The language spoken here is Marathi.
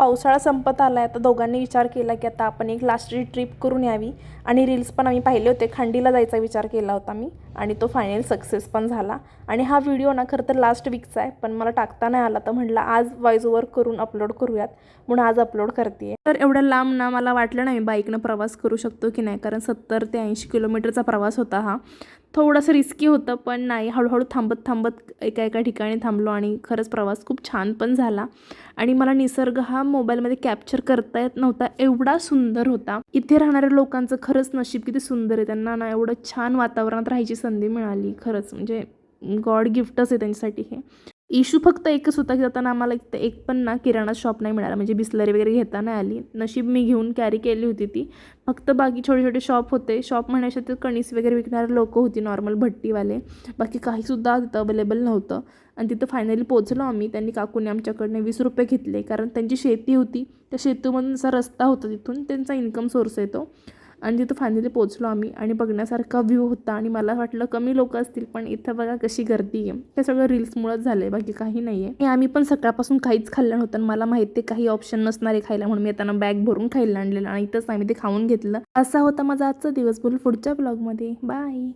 पावसाळा संपत आला आहे. आता दोघांनी विचार केला की आता आपण एक लास्ट ट्रिप करून यावी आणि रील्स पण आम्ही पाहिले होते. खंडीला जायचा विचार केला होता मी आणि तो फायनल सक्सेस पण झाला. आणि हा व्हिडिओ ना खरं तर लास्ट वीकचा आहे, पण मला टाकता नाही आला, तर म्हटलं आज व्हॉइस ओव्हर करून अपलोड करूयात म्हणून आज अपलोड करते. तर एवढ्या लांब ना मला वाटलं नाही मी बाईकनं प्रवास करू शकतो की नाही, कारण 70 ते 80 किलोमीटरचा प्रवास होता हा. थोडंसं रिस्की होतं, पण नाही, हळूहळू थांबत थांबत एका एका ठिकाणी थांबलो आणि खरंच प्रवास खूप छान पण झाला. आणि मला निसर्ग हा मोबाईलमध्ये कॅप्चर करता येत नव्हता, एवढा सुंदर होता. इथे राहणाऱ्या लोकांचं खरंच नशीब किती सुंदर आहे, त्यांना ना एवढं छान वातावरणात राहायची संधी मिळाली. खरंच म्हणजे गॉड गिफ्टच आहे त्यांच्यासाठी हे. इश्यू फक्त एकच होता की जाताना आम्हाला एक पण ना किराणा शॉप नाही मिळाला, म्हणजे बिस्लरी वगैरे घेता नाही आली. नशीब मी घेऊन कॅरी केली होती ती. फक्त बाकी छोटे छोटे शॉप होते. शॉप म्हणायचे तर कणीस वगैरे विकणारे लोक होती, नॉर्मल भट्टीवाले. बाकी काहीसुद्धा तिथं अवेलेबल नव्हतं. आणि तिथं फायनली पोचलो आम्ही. त्यांनी काकूने आमच्याकडनं 20 रुपये घेतले, कारण त्यांची शेती होती. त्या शेतीमधून असा रस्ता होता, तिथून त्यांचा इन्कम सोर्स येतो. आणि तिथं फायनली पोचलो आम्ही आणि बघण्यासारखा व्ह्यू होता. आणि मला वाटलं कमी लोक असतील, पण इथं बघा कशी गर्दी आहे. हे सगळं रील्समुळंच झालं आहे, बाकी काही नाही आहे. आम्ही पण सकाळपासून काहीच खाल्लं नव्हतं आणि मला माहिती आहे काही ऑप्शन नसणार आहे खायला, म्हणून मी येताना बॅग भरून खायला आणलेलं आणि इथंच आम्ही ते खाऊन घेतलं. असा होता माझा आजचा दिवस. बोलू पुढच्या ब्लॉगमध्ये. बाय.